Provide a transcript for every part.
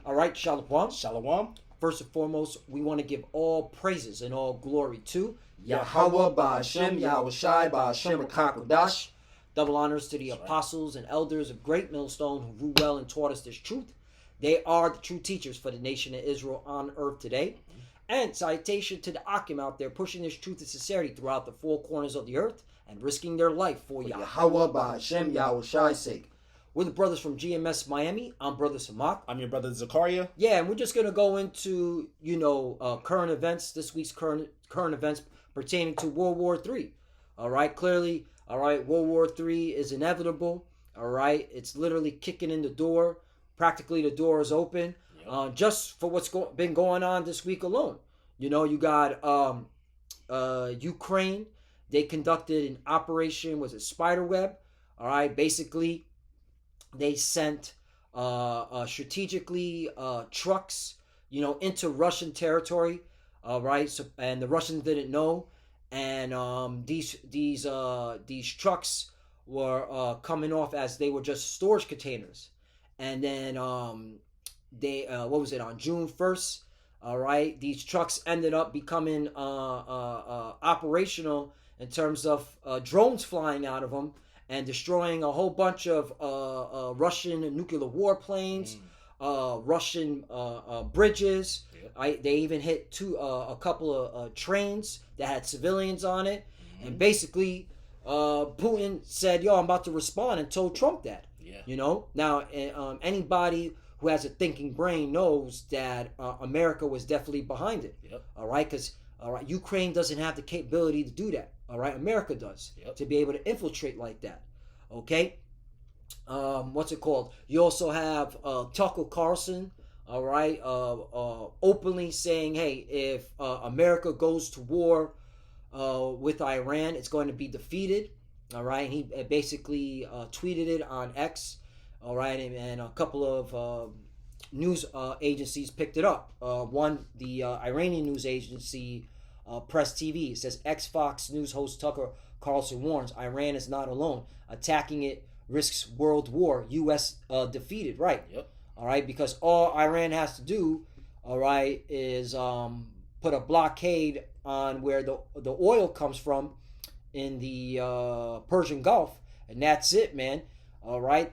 All right, Shalom. Shalom. First and foremost, we want to give all praises and all glory to Yahweh Ba'Hashem, Yahweh Shai Ba'Hashem Rakakodash. Double honors to the apostles and elders of Great Millstone who grew well and taught us this truth. They are the true teachers for the nation of Israel on earth today. And citation to the Akim out there pushing this truth and sincerity throughout the four corners of the earth and risking their life for Yahweh Ba'Hashem, Yahweh Shai's sake. We're the brothers from GMS Miami. I'm Brother Samak. I'm your brother Zakaria. Yeah, and we're just going to go into, current events, this week's current events pertaining to World War III. All right, clearly, all right, World War III is inevitable. All right, it's literally kicking in the door. Practically the door is open. Yep. Just for what's been going on this week alone. You know, you got Ukraine. They conducted an operation, was it Spiderweb? All right, basically, they sent strategically trucks, into Russian territory. All right, so and the Russians didn't know, and these trucks were coming off as they were just storage containers, and then they what was it on June 1st? All right, these trucks ended up becoming operational in terms of drones flying out of them and destroying a whole bunch of Russian nuclear warplanes, Russian bridges. Yep. They even hit a couple of trains that had civilians on it. Mm-hmm. And basically, Putin said, "Yo, I'm about to respond," and told Trump that. Yeah. Now, anybody who has a thinking brain knows that America was definitely behind it. Yep. All right, because Ukraine doesn't have the capability to do that. All right, America does. Yep. To be able to infiltrate like that. Okay. What's it called? You also have Tucker Carlson. All right, openly saying, "Hey, if America goes to war with Iran, it's going to be defeated." All right, and he basically tweeted it on X. All right, and a couple of news agencies picked it up. One, the Iranian news agency, Press TV, it says Fox News host Tucker Carlson warns Iran is not alone. Attacking it risks world war. U.S. Defeated. Right. Yep. All right, because all Iran has to do, all right, is put a blockade on where the oil comes from in the Persian Gulf, and that's it, man. All right.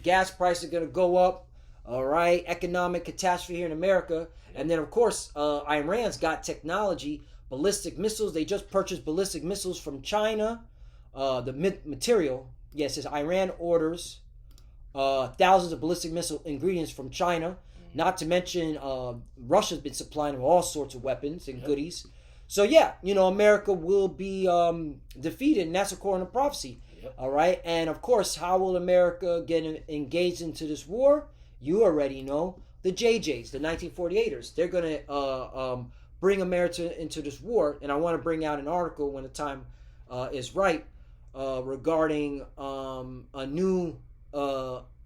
Gas prices are going to go up. All right. Economic catastrophe here in America. And then, of course, Iran's got technology, ballistic missiles. They just purchased ballistic missiles from China. The material, yes, it says Iran orders thousands of ballistic missile ingredients from China. Not to mention Russia's been supplying them all sorts of weapons and goodies. So, yeah, America will be defeated, and that's according to prophecy. Yep. All right, and of course, how will America get engaged into this war? You already know. The JJs, the 1948ers, they're going to bring America into this war, and I want to bring out an article when the time is right regarding a new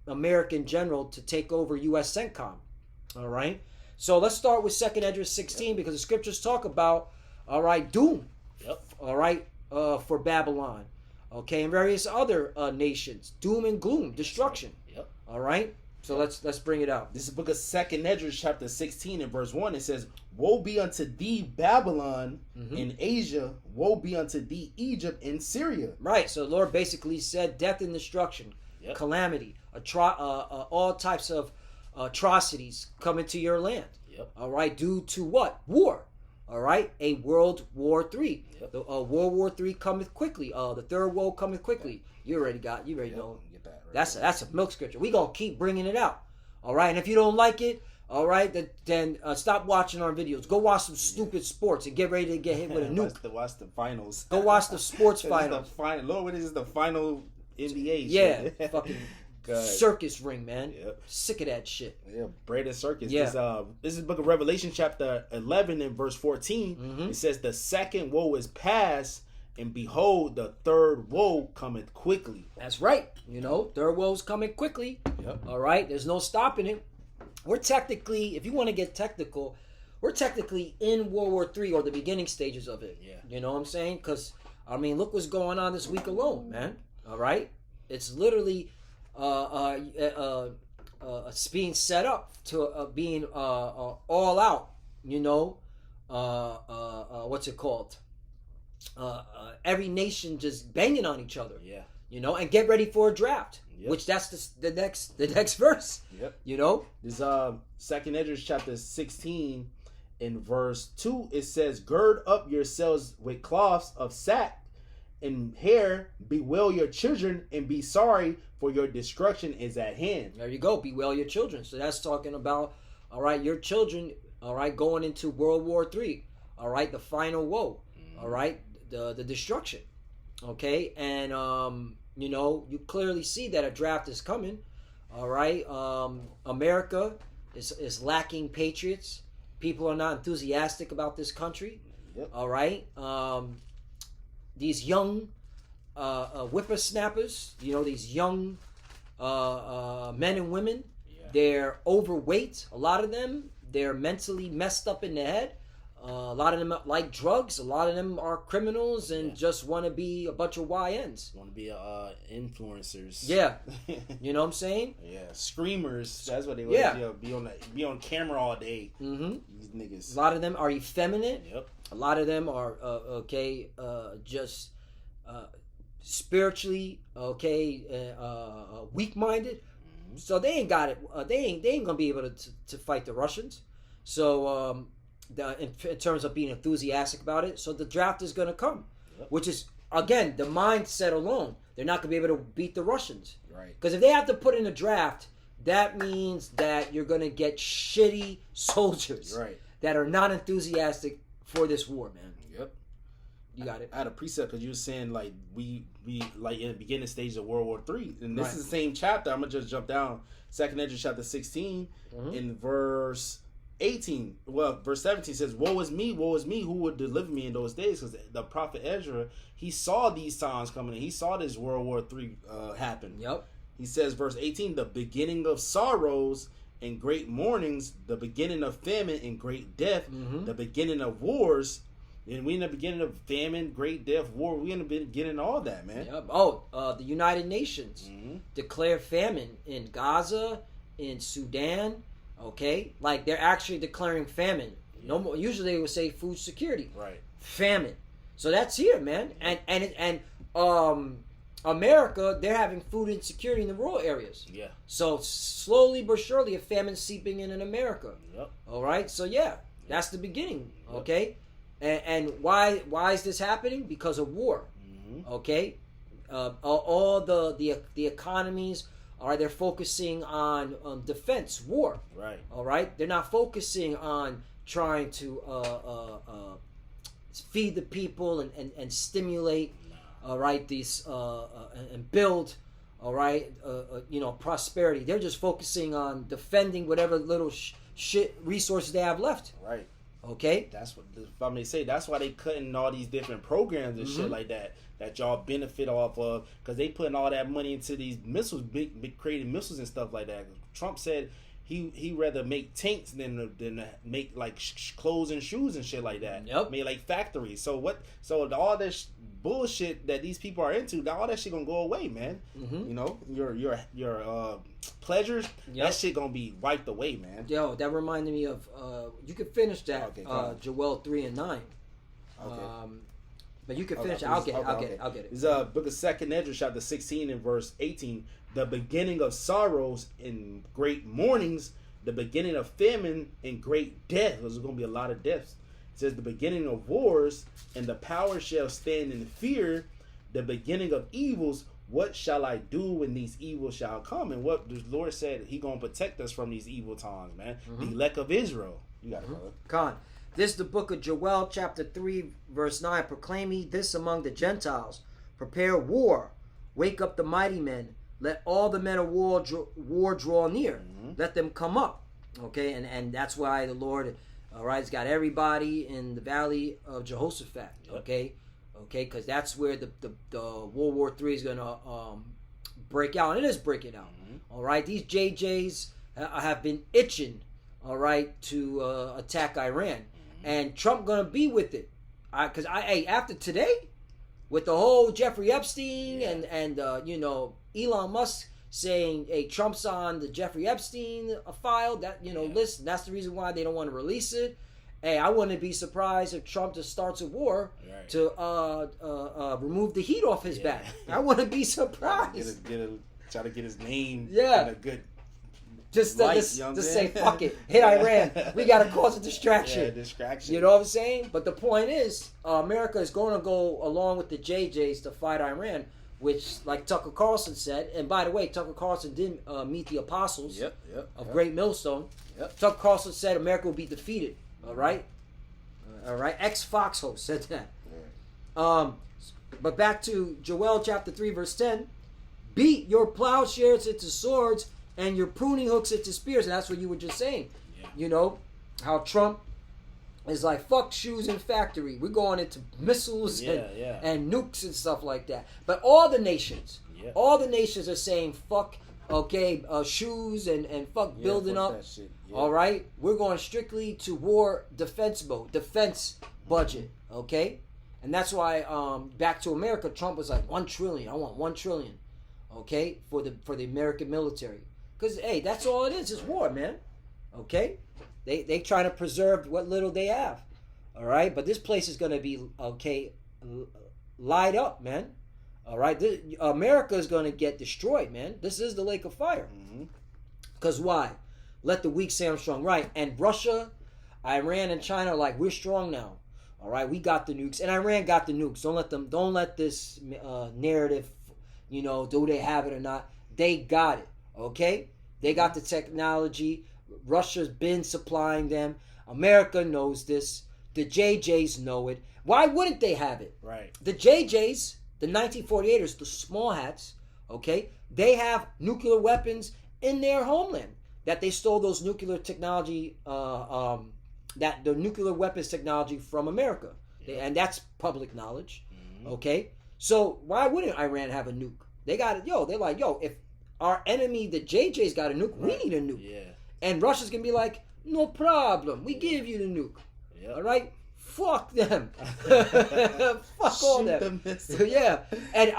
American general to take over U.S. CENTCOM. All right, so let's start with 2nd Esdras 16 because the scriptures talk about, all right, doom. Yep. All right, for Babylon. Okay, and various other nations, doom and gloom, destruction. Yep. All right, so let's bring it out. This is the book of 2nd Esdras, chapter 16, and verse 1. It says, "Woe be unto thee, Babylon, in Asia. Woe be unto thee, Egypt, in Syria." Right. So the Lord basically said, death and destruction, calamity, all types of atrocities coming to your land. Yep. All right, due to what? War. All right, a World War III. Yep. The World War III cometh quickly. The third woe cometh quickly. You already know. Get that right. That's a milk scripture. We gonna keep bringing it out. All right, and if you don't like it, all right, then stop watching our videos. Go watch some stupid sports and get ready to get hit with a nuke. Watch the finals. Go watch the sports finals. Lord, what is the final NBA? Yeah, fucking. God. Circus ring, man. Yep. Sick of that shit. Yeah, braided circus. Yeah. This is the book of Revelation, chapter 11 and verse 14. Mm-hmm. It says, "The second woe is past, and behold, the third woe cometh quickly." That's right. Third woe's coming quickly. Yep. All right, there's no stopping it. We're technically, if you want to get technical, we're technically in World War III or the beginning stages of it. Yeah. You know what I'm saying? Because, look what's going on this week alone, man. All right? It's literally it's being set up to being all out. You know, what's it called? Every nation just banging on each other. Yeah. You know, and get ready for a draft. Yep. Which that's the next verse. Yep. You know, this 2nd Ezra chapter 16 in verse 2, it says, "Gird up yourselves with cloths of sack and hair, bewail your children, and be sorry, for your destruction is at hand." There you go. Bewail your children. So that's talking about, all right, your children, all right, going into World War III, all right, the final woe, all right, the destruction, okay, and you know, you clearly see that a draft is coming, all right. America is lacking patriots. People are not enthusiastic about this country. Yep. All right. These young whippersnappers, you know, these young men and women, they're overweight. A lot of them, they're mentally messed up in the head. A lot of them like drugs. A lot of them are criminals and just want to be a bunch of YNs. Want to be influencers. Yeah. You know what I'm saying? Yeah. Screamers. That's what they want. Yeah. Be on camera all day. Mm-hmm. These niggas. A lot of them are effeminate. Yep. A lot of them are just spiritually weak-minded. Mm-hmm. So they ain't got it. They ain't gonna be able to fight the Russians. So in terms of being enthusiastic about it, so the draft is gonna come, which is again the mindset alone. They're not gonna be able to beat the Russians, right? Because if they have to put in a draft, that means that you're gonna get shitty soldiers, right, that are not enthusiastic for this war, man. Yep. You got it. I had a precept because you were saying like we like in the beginning stage of World War III, and this Right. is the same chapter. I'm gonna just jump down 2nd Ezra chapter 16 in verse 18. Well, verse 17 says, woe is me, who would deliver me in those days?" Because the prophet Ezra, he saw these times coming, and he saw this World War III happen. Yep. He says, verse 18, "The beginning of sorrows and great mournings, the beginning of famine and great death, the beginning of wars." And we in the beginning of famine, great death, war. We in the beginning of all that, man. Yep. Oh, the United Nations declare famine in Gaza, in Sudan. Okay, like they're actually declaring famine. No more. Usually they would say food security. Right. Famine. So that's here, man. And America, they're having food insecurity in the rural areas. Yeah. So slowly but surely, a famine's seeping in America. Yep. All right. So yeah, that's the beginning. Okay. And why is this happening? Because of war. Okay. All the economies are they're focusing on defense, war. Right. All right. They're not focusing on trying to feed the people and stimulate. All right. These and build. All right. Prosperity. They're just focusing on defending whatever little shit resources they have left. Right. Okay. That's what if I may say. That's why they cutting all these different programs and shit like that y'all benefit off of, because they putting all that money into these missiles, big creating missiles and stuff like that. Trump said he rather make tanks than make like clothes and shoes and shit like that. Yep. Make like factories. So all this bullshit that these people are into, all that shit gonna go away, man. You know, your pleasures, that shit gonna be wiped away, man. Yo, that reminded me of you could finish that Joel 3 and 9. Okay. But you can finish it. I'll get it. It's book of 2nd Ezra chapter 16 and verse 18. "The beginning of sorrows and great mournings, the beginning of famine and great death." There's going to be a lot of deaths. It says, "The beginning of wars, and the power shall stand in fear. The beginning of evils, what shall I do when these evils shall come?" And what the Lord said, He going to protect us from these evil times, man. The elect of Israel. You got it, brother. Khan. This is the book of Joel, chapter 3, verse 9. "Proclaim ye this among the Gentiles. Prepare war. Wake up the mighty men. Let all the men of war draw near. Let them come up." Okay, and that's why the Lord, all right, has got everybody in the valley of Jehoshaphat. Okay, because that's where the World War III is going to break out. And it is breaking out. All right, these JJs have been itching, all right, to attack Iran. And Trump gonna be with it, because after today, with the whole Jeffrey Epstein and Elon Musk saying, "Hey, Trump's on the Jeffrey Epstein file, that list. And that's the reason why they don't want to release it." Hey, I wouldn't be surprised if Trump just starts a war to remove the heat off his back. I wouldn't be surprised. Try to get his name in a good just say, fuck it, hit Iran. We got to cause a distraction. Yeah, distraction. You know what I'm saying? But the point is, America is going to go along with the JJs to fight Iran, which, like Tucker Carlson said, and by the way, Tucker Carlson did meet the apostles of Great Millstone. Tucker Carlson said America will be defeated. All right. Ex-Fox host said that. But back to Joel chapter 3 verse 10. Beat your plowshares into swords and your pruning hooks into spears. And that's what you were just saying. Yeah. You know, how Trump is like, fuck shoes and factory. We're going into missiles and nukes and stuff like that. But all the nations are saying, fuck, shoes and fuck building up. Yeah. All right, we're going strictly to war defense budget. Okay, and that's why back to America, Trump was like $1 trillion. I want $1 trillion. Okay, for the American military, because hey, that's all it is war, man. Okay, they trying to preserve what little they have. All right, but this place is gonna be light up, man. All right, America is gonna get destroyed, man. This is the lake of fire. Because why? Let the weak say I'm strong. Right. And Russia, Iran, and China are like, we're strong now. All right. We got the nukes. And Iran got the nukes. Don't let this narrative, do they have it or not. They got it. Okay? They got the technology. Russia's been supplying them. America knows this. The JJs know it. Why wouldn't they have it? Right. The JJs, the 1948ers, the small hats, okay, they have nuclear weapons in their homeland. That they stole those nuclear technology, that the nuclear weapons technology from America, and that's public knowledge. Okay, so why wouldn't Iran have a nuke? They got it. They're like, if our enemy, the JJ's got a nuke, we need a nuke. Yeah. And Russia's gonna be like, no problem, we give you the nuke. All right, fuck them. Fuck all them. Yeah, and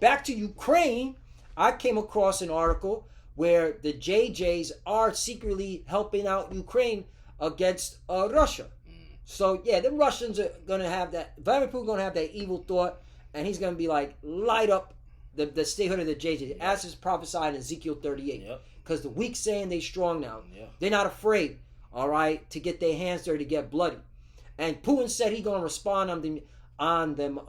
back to Ukraine. I came across an article where the JJs are secretly helping out Ukraine against Russia. So the Russians are gonna have that. Vladimir Putin's gonna have that evil thought, and he's gonna be like, light up the statehood of the JJs, as is prophesied in Ezekiel 38. Because the weak saying they strong now. They're not afraid, all right, to get their hands dirty, to get bloody. And Putin said he's gonna respond on them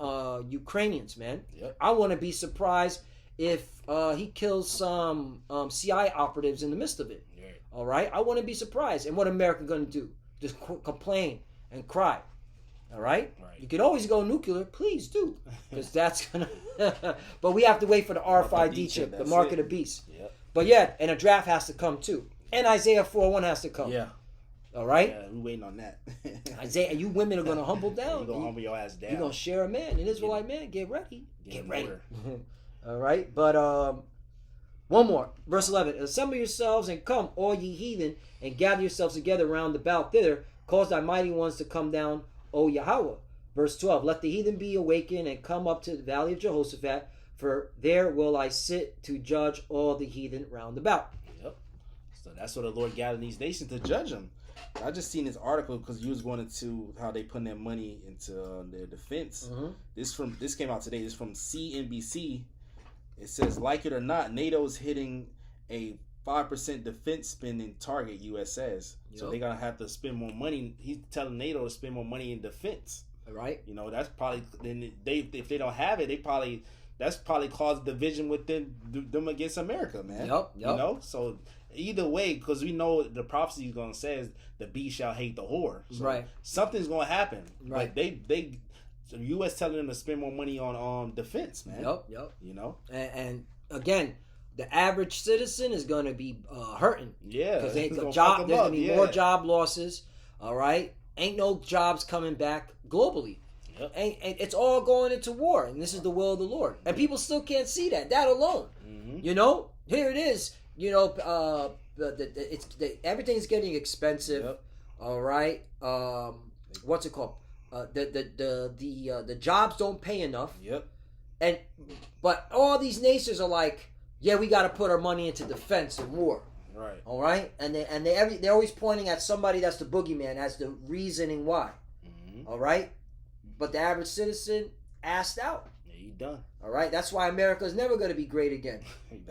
Ukrainians, man. I want to be surprised if he kills some CIA operatives in the midst of it. All right, I want to be surprised. And what America going to do? Just complain and cry. All right? You can always go nuclear, please do, because that's gonna. But we have to wait for the RFID chip, the mark of the beast. But and a draft has to come too, and Isaiah 4:1 has to come. All right. Yeah, we waiting on that. Isaiah, you women are gonna humble down. You're gonna humble your ass down. You're gonna share a man, an Israelite man. Get ready. Get ready. All right, but one more. Verse 11. Assemble yourselves and come, all ye heathen, and gather yourselves together round about thither. Cause thy mighty ones to come down, O Yahweh. Verse 12. Let the heathen be awakened and come up to the valley of Jehoshaphat, for there will I sit to judge all the heathen round about. So that's what the Lord gathered these nations to judge them. I just seen this article because you was going into how they putting their money into their defense. This came out today. This is from CNBC. It says, like it or not, NATO's hitting a 5% defense spending target, U.S. says. So they're going to have to spend more money. He's telling NATO to spend more money in defense. Right. That's probably, then if they don't have it, that's probably caused division within them against America, man. So either way, because we know the prophecy is going to say is the beast shall hate the whore. So something's going to happen. Right. But the U.S. telling them to spend more money on defense, man. And again, the average citizen is going to be hurting. Because there's going to be more job losses. All right. Ain't no jobs coming back globally. And it's all going into war. And this is the will of the Lord. And people still can't see that alone. Here it is. Everything's getting expensive. All right. What's it called? The jobs don't pay enough. But all these nations are like, yeah, we got to put our money into defense and war. Right. All right, and they're always pointing at somebody that's the boogeyman as the reasoning why. Mm-hmm. All right, but the average citizen asked out. Yeah, you done. All right, that's why America is never going to be great again.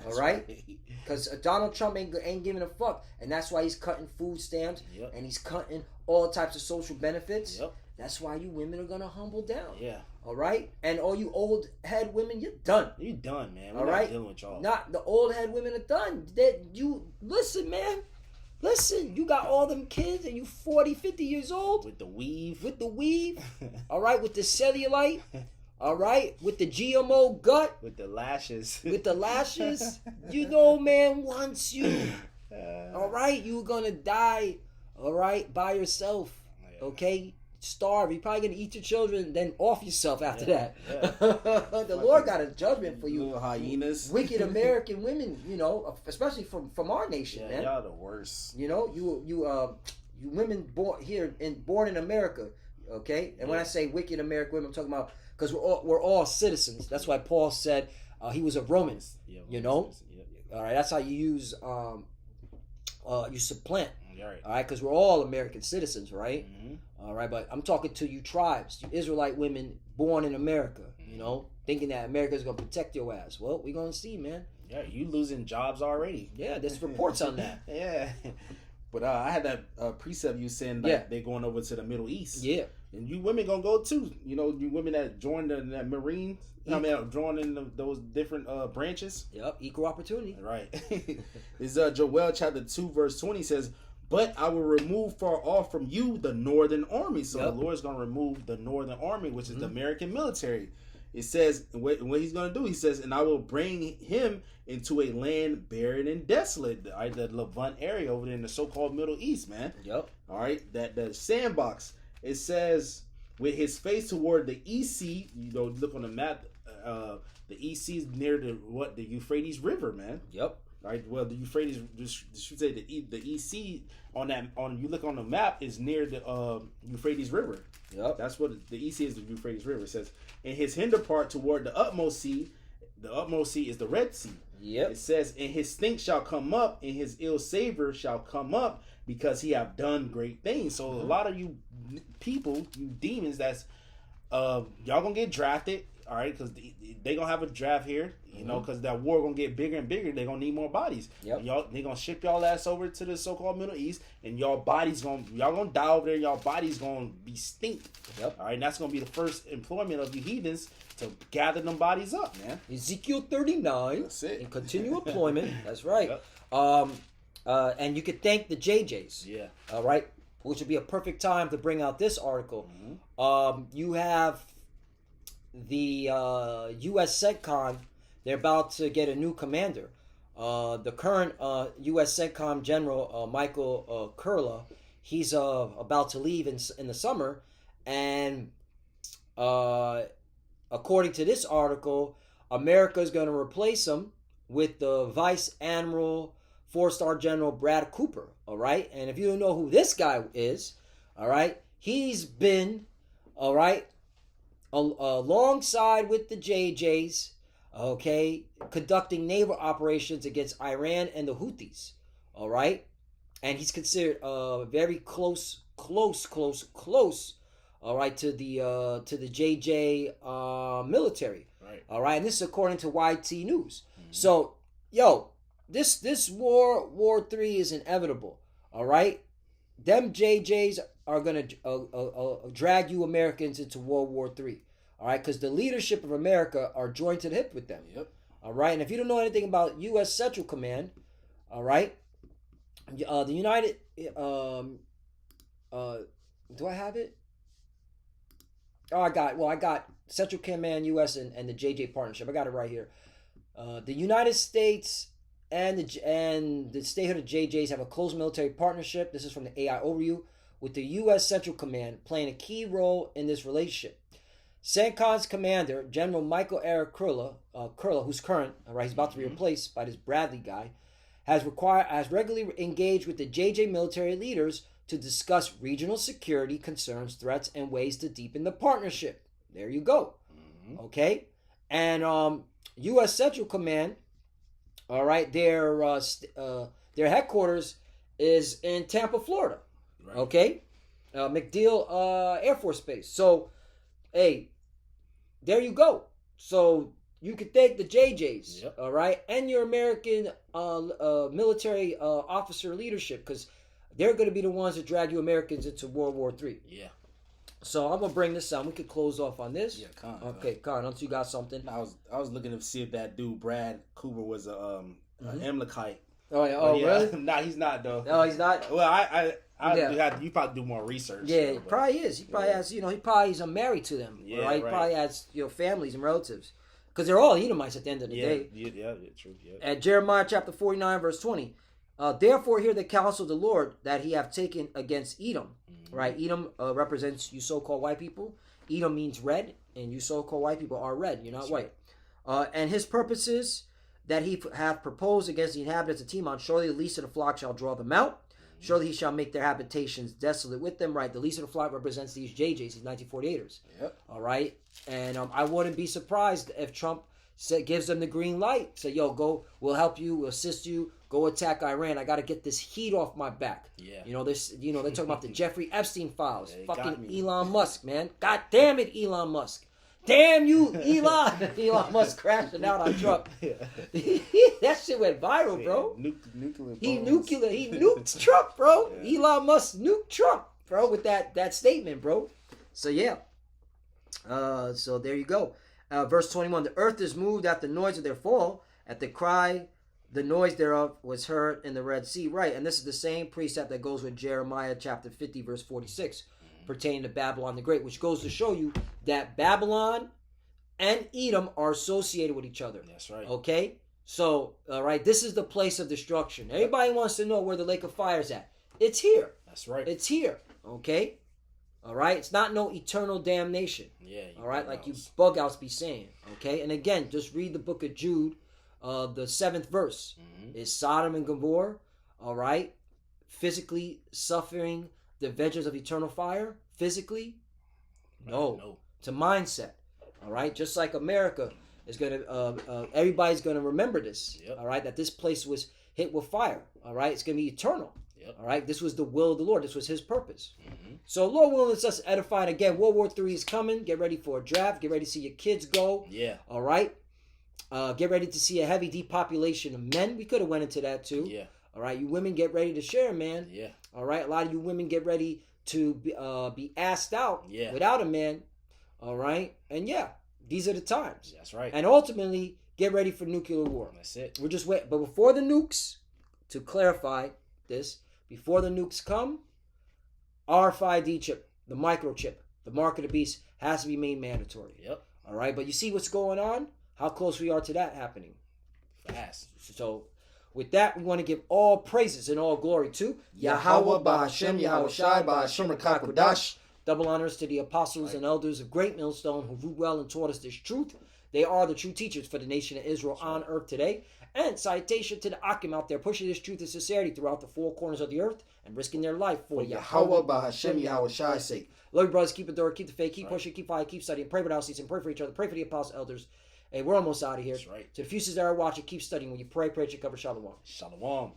All right, because Donald Trump ain't giving a fuck, and that's why he's cutting food stamps and he's cutting all types of social benefits. Yep. That's why you women are gonna humble down. Yeah. All right, and all you old head women, you're done. You done, man. We're all not right, dealing with y'all. Not the old head women are done. You listen, man. Listen, you got all them kids and you 40, 50 years old. With the weave. All right, with the cellulite. All right, with the GMO gut. With the lashes. You know, man, once you, all right, you're going to die, all right, by yourself, okay? Starve. You're probably going to eat your children, then off yourself after that. Yeah. The Lord got a judgment for you. Little hyenas. Wicked American women, especially from our nation, man. Y'all the worst. You women born in America, okay? And when I say wicked American women, I'm talking about because we're all citizens. That's why Paul said he was a Roman. All right, that's how you use you supplant. All right, because we're all American citizens, right? Mm-hmm. All right, but I'm talking to you tribes, you Israelite women born in America, thinking that America's going to protect your ass. Well, we're going to see, man. Yeah, you losing jobs already. Yeah, there's reports on that. Yeah. But I had that precept you saying that they're going over to the Middle East. Yeah. And you women going to go too. You women that joined that Marines. Joined in those different branches. Yep, equal opportunity. Right. It's Joel chapter 2 verse 20 says, but I will remove far off from you the northern army. So the Lord's going to remove the northern army, which is the American military. It says, what he's going to do, he says, and I will bring him into a land barren and desolate. The Levant area over there in the so-called Middle East, man. Yep. All right, the sandbox. It says, with his face toward the EC, look on the map, the EC is near the Euphrates River, man. Yep. Right. Well, the Euphrates, should say the EC you look on the map is near the Euphrates River. Yep. That's what the EC is. The Euphrates River. It says, in his hinder part toward the utmost sea is the Red Sea. Yep. It says, and his stink shall come up, and his ill savor shall come up, because he have done great things. So a lot of you people, you demons, that's y'all gonna get drafted. All right, because they gonna have a draft here, because that war gonna get bigger and bigger. They gonna need more bodies. Yep. They gonna ship y'all ass over to the so-called Middle East, and y'all gonna die over there. Y'all bodies gonna be stink. Yep. All right, and that's gonna be the first employment of you heathens to gather them bodies up, man. Ezekiel 39. That's it. And continue employment. That's right. Yep. And you could thank the JJs. Yeah. All right, which would be a perfect time to bring out this article. Mm-hmm. You have the U.S. CENTCOM, they're about to get a new commander. The current U.S. CENTCOM General, Michael Kurla, he's about to leave in the summer. And according to this article, America is going to replace him with the Vice Admiral, 4-star General Brad Cooper. All right. And if you don't know who this guy is, all right, he's been, all right, alongside with the JJs, okay, conducting naval operations against Iran and the Houthis, all right, and he's considered very close, all right, to the JJ military, right, all right, and this is according to YT News. So, this War 3 is inevitable, all right. Them JJs are going to drag you Americans into World War III. All right, because the leadership of America are joined to the hip with them. Yep. All right, and if you don't know anything about U.S. Central Command, all right, the United, do I have it? Oh, I got Central Command U.S. and the JJ partnership. I got it right here. The United States and the statehood of JJs have a close military partnership. This is from the AI overview, with the U.S. Central Command playing a key role in this relationship. CENTCOM's commander, General Michael Eric Kurla, who's current, all right, he's about to be replaced by this Bradley guy, has regularly engaged with the JJ military leaders to discuss regional security concerns, threats, and ways to deepen the partnership. There you go. Okay? And U.S. Central Command, all right, their headquarters is in Tampa, Florida. Right. Okay, MacDill Air Force Base. So, hey, there you go. So you could thank the JJs, yep. All right, and your American military officer leadership, because they're going to be the ones that drag you Americans into World War III. Yeah. So I'm gonna bring this out. We could close off on this. Yeah, Con. Okay, Con. Until you got something. I was looking to see if that dude Brad Cooper was an Amlekite. Oh yeah. Oh yeah. Really? Nah, he's not though. No, he's not. Well, you probably do more research. Yeah, he probably is. He probably has. He probably is married to them. Yeah, right. He probably has families and relatives, because they're all Edomites at the end of the day. Yeah, true. Yeah. At Jeremiah chapter 49 verse 20. Therefore hear the counsel of the Lord that he have taken against Edom. Mm-hmm. Right? Edom represents you so-called white people. Edom means red, and you so-called white people are red. You're not white. And his purposes that he hath proposed against the inhabitants of Timon, surely the least of the flock shall draw them out. Mm-hmm. Surely he shall make their habitations desolate with them. Right? The least of the flock represents these JJs, these 1948ers. Yep. All right? And I wouldn't be surprised if Trump gives them the green light. Say, yo, go, we'll help you, we'll assist you. Go attack Iran. I got to get this heat off my back. Yeah. They're talking about the Jeffrey Epstein files. Yeah, fucking Elon Musk, man. God damn it, Elon Musk. Damn you, Elon. Elon Musk crashing out on Trump. Yeah. That shit went viral, bro. Nuclear. He nuked Trump, bro. Yeah. Elon Musk nuked Trump, bro, with that statement, bro. So yeah. So there you go. Verse 21. The earth is moved at the noise of their fall, at the cry. The noise thereof was heard in the Red Sea. Right, and this is the same precept that goes with Jeremiah chapter 50, verse 46, pertaining to Babylon the Great, which goes to show you that Babylon and Edom are associated with each other. That's right. Okay? So, all right, this is the place of destruction. Everybody wants to know where the lake of fire is at. It's here. That's right. It's here. Okay? All right? It's not no eternal damnation. Yeah. All right? Like you bug outs be saying. Okay? And again, just read the book of Jude. The 7th verse is Sodom and Gomorrah, all right, physically suffering the vengeance of eternal fire. Physically, no. It's a mindset, all right. Just like America is gonna, everybody's gonna remember this, all right. That this place was hit with fire, all right. It's gonna be eternal, all right. This was the will of the Lord. This was His purpose. So, Lord willing, it's us edifying again. World War III is coming. Get ready for a draft. Get ready to see your kids go. Yeah. All right. Get ready to see a heavy depopulation of men. We could have went into that too. Yeah. All right, you women get ready to share, man. Yeah. All right, a lot of you women get ready to be asked out without a man. All right, and yeah, these are the times. That's right. And ultimately, get ready for nuclear war. That's it. We're just waiting. But before the nukes, to clarify this, before the nukes come, RFID chip, the microchip, the mark of the beast, has to be made mandatory. Yep. All right, but you see what's going on? How close we are to that happening. Fast. So, with that, we want to give all praises and all glory to Yahweh, Ba'Hashem, Yahweh Shai, Ba'Hashem, Rakakodash. Double honors to the apostles and elders of Great Millstone who ruled well and taught us this truth. They are the true teachers for the nation of Israel on earth today. And citation to the Akim out there pushing this truth and sincerity throughout the four corners of the earth and risking their life for Yahweh, Ba'Hashem, Yahweh Shai's sake. Love you, brothers. Keep it door, keep the faith, keep pushing, keep fighting, keep studying. Pray without ceasing. Pray for each other. Pray for the apostles, elders. Hey, we're almost out of here. That's right. To the fuses that are watching, keep studying. When you pray, pray that you cover Shalom. Shalom.